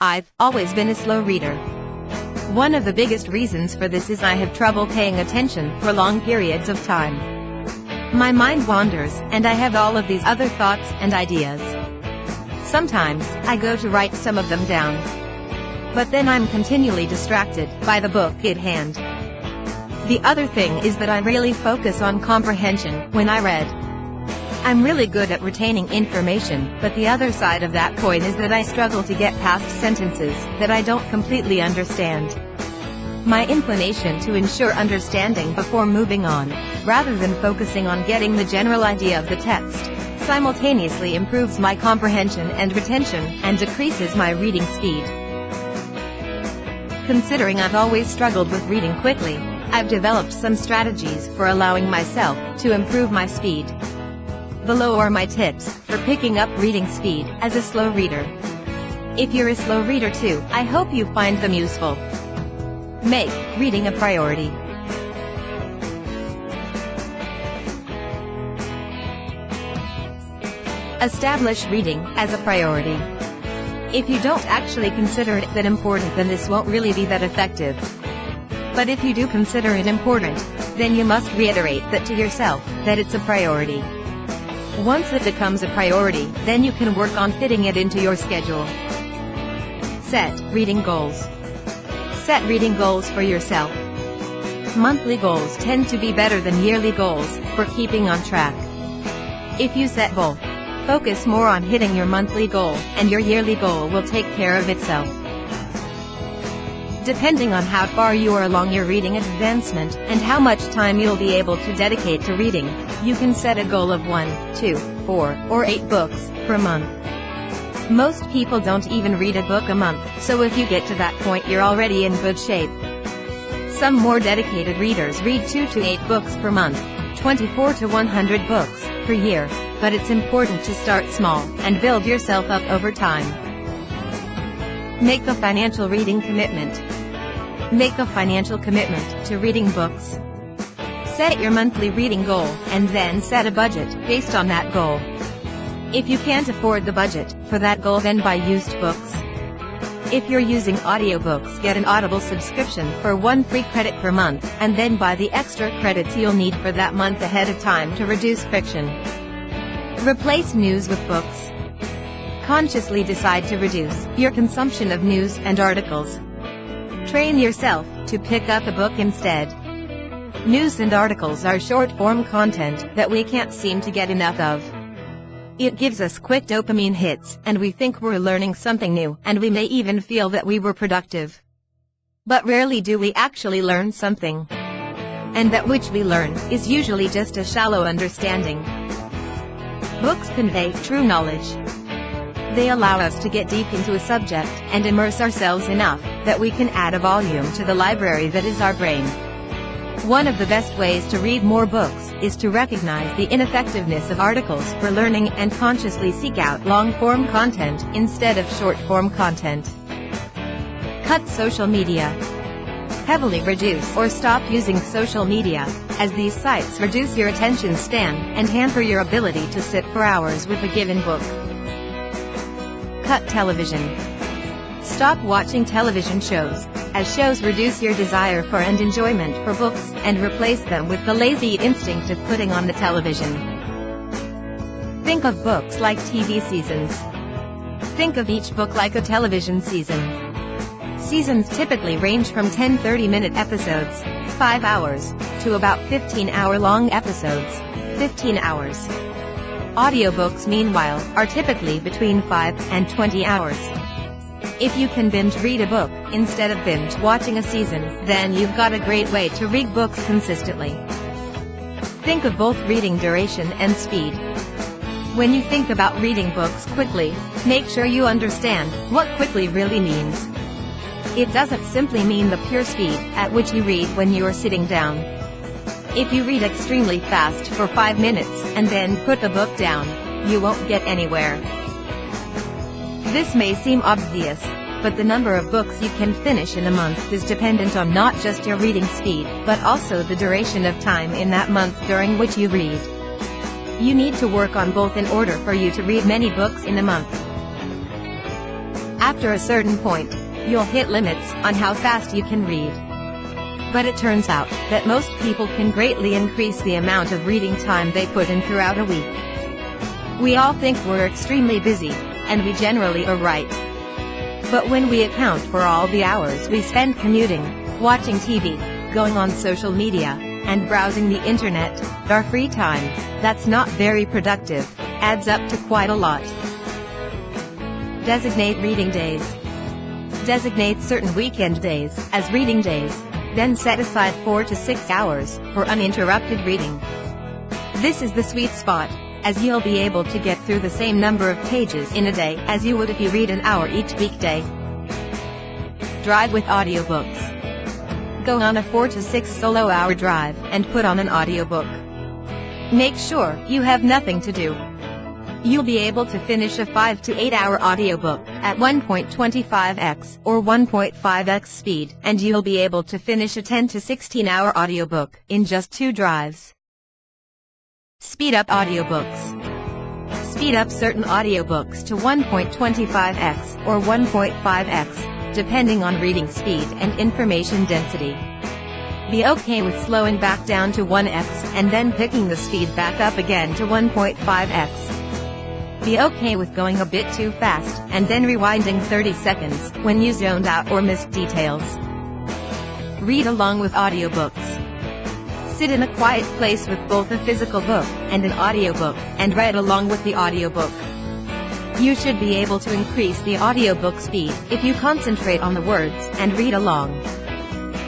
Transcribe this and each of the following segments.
I've always been a slow reader. One of the biggest reasons for this is I have trouble paying attention for long periods of time. My mind wanders, and I have all of these other thoughts and ideas. Sometimes, I go to write some of them down. But then I'm continually distracted by the book at hand. The other thing is that I really focus on comprehension when I read. I'm really good at retaining information, but the other side of that coin is that I struggle to get past sentences that I don't completely understand. My inclination to ensure understanding before moving on, rather than focusing on getting the general idea of the text, simultaneously improves my comprehension and retention, and decreases my reading speed. Considering I've always struggled with reading quickly, I've developed some strategies for allowing myself to improve my speed. Below are my tips for picking up reading speed as a slow reader. If you're a slow reader too, I hope you find them useful. Make reading a priority. Establish reading as a priority. If you don't actually consider it that important, then this won't really be that effective. But if you do consider it important, then you must reiterate that to yourself, that it's a priority. Once it becomes a priority, then you can work on fitting it into your schedule. Set reading goals. Set reading goals for yourself. Monthly goals tend to be better than yearly goals for keeping on track. If you set both, focus more on hitting your monthly goal, and your yearly goal will take care of itself. Depending on how far you are along your reading advancement, and how much time you'll be able to dedicate to reading, you can set a goal of 1, 2, 4, or 8 books per month. Most people don't even read a book a month, so if you get to that point you're already in good shape. Some more dedicated readers read 2 to 8 books per month, 24 to 100 books per year, but it's important to start small, and build yourself up over time. Make a financial reading commitment. Make a financial commitment to reading books. Set your monthly reading goal, and then set a budget based on that goal. If you can't afford the budget for that goal, then buy used books. If you're using audiobooks, get an Audible subscription for 1 free credit per month, and then buy the extra credits you'll need for that month ahead of time to reduce friction. Replace news with books. Consciously decide to reduce your consumption of news and articles. Train yourself to pick up a book instead. News and articles are short-form content that we can't seem to get enough of. It gives us quick dopamine hits, and we think we're learning something new, and we may even feel that we were productive. But rarely do we actually learn something. And that which we learn is usually just a shallow understanding. Books convey true knowledge. They allow us to get deep into a subject, and immerse ourselves enough that we can add a volume to the library that is our brain. One of the best ways to read more books is to recognize the ineffectiveness of articles for learning and consciously seek out long-form content instead of short-form content. Cut social media. Heavily reduce or stop using social media, as these sites reduce your attention span and hamper your ability to sit for hours with a given book. Cut television. Stop watching television shows, as shows reduce your desire for and enjoyment for books, and replace them with the lazy instinct of putting on the television. Think of books like TV seasons. Think of each book like a television season. Seasons typically range from 10 30-minute episodes, 5 hours, to about 15-hour-long episodes, 15 hours. Audiobooks, meanwhile, are typically between 5 and 20 hours. If you can binge read a book, instead of binge watching a season, then you've got a great way to read books consistently. Think of both reading duration and speed. When you think about reading books quickly, make sure you understand what quickly really means. It doesn't simply mean the pure speed at which you read when you are sitting down. If you read extremely fast for 5 minutes, and then put the book down, you won't get anywhere. This may seem obvious, but the number of books you can finish in a month is dependent on not just your reading speed, but also the duration of time in that month during which you read. You need to work on both in order for you to read many books in a month. After a certain point, you'll hit limits on how fast you can read. But it turns out that most people can greatly increase the amount of reading time they put in throughout a week. We all think we're extremely busy, and we generally are right. But when we account for all the hours we spend commuting, watching TV, going on social media, and browsing the internet, our free time, that's not very productive, adds up to quite a lot. Designate reading days. Designate certain weekend days as reading days, then set aside 4 to 6 hours for uninterrupted reading. This is the sweet spot, as you'll be able to get through the same number of pages in a day as you would if you read an hour each weekday. Drive with audiobooks. Go on a 4 to 6 solo-hour drive and put on an audiobook. Make sure you have nothing to do. You'll be able to finish a 5 to 8 hour audiobook at 1.25x or 1.5x speed, and you'll be able to finish a 10 to 16 hour audiobook in just 2 drives. Speed up audiobooks. Speed up certain audiobooks to 1.25x or 1.5x, depending on reading speed and information density. Be okay with slowing back down to 1x and then picking the speed back up again to 1.5x. Be okay with going a bit too fast and then rewinding 30 seconds when you zoned out or missed details. Read along with audiobooks. Sit in a quiet place with both a physical book and an audiobook and read along with the audiobook. You should be able to increase the audiobook speed if you concentrate on the words and read along.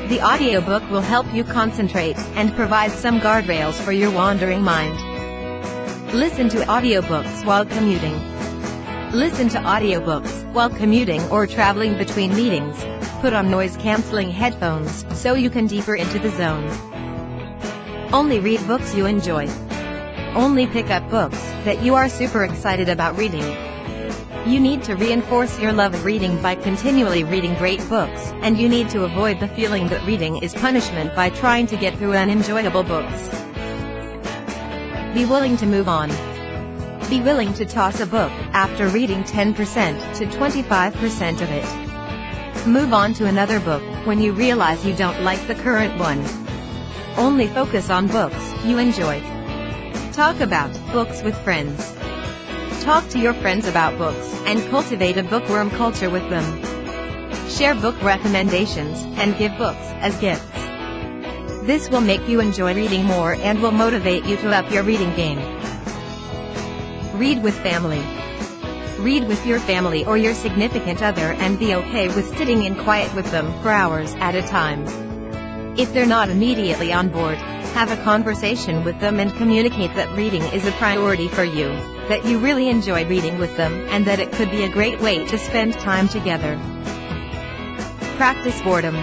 The audiobook will help you concentrate and provide some guardrails for your wandering mind. Listen to audiobooks while commuting. Listen to audiobooks while commuting or traveling between meetings. Put on noise-canceling headphones so you can deeper into the zone. Only read books you enjoy. Only pick up books that you are super excited about reading. You need to reinforce your love of reading by continually reading great books, and you need to avoid the feeling that reading is punishment by trying to get through unenjoyable books. Be willing to move on. Be willing to toss a book after reading 10% to 25% of it. Move on to another book when you realize you don't like the current one. Only focus on books you enjoy. Talk about books with friends. Talk to your friends about books and cultivate a bookworm culture with them. Share book recommendations and give books as gifts. This will make you enjoy reading more and will motivate you to up your reading game. Read with family. Read with your family or your significant other and be okay with sitting in quiet with them for hours at a time. If they're not immediately on board, have a conversation with them and communicate that reading is a priority for you, that you really enjoy reading with them, and that it could be a great way to spend time together. Practice boredom.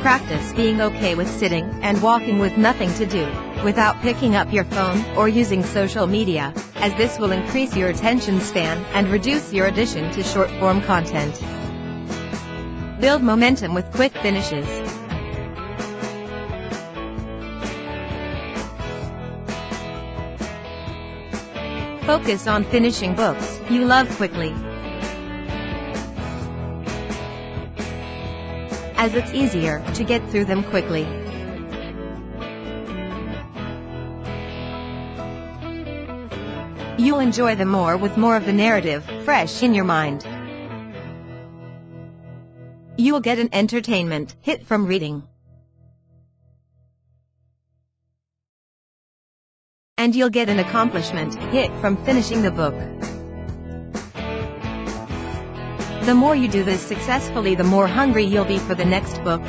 Practice being okay with sitting and walking with nothing to do, without picking up your phone or using social media, as this will increase your attention span and reduce your addiction to short-form content. Build momentum with quick finishes. Focus on finishing books you love quickly, as it's easier to get through them quickly. You'll enjoy them more with more of the narrative fresh in your mind. You'll get an entertainment hit from reading. And you'll get an accomplishment hit from finishing the book. The more you do this successfully, the more hungry you'll be for the next book,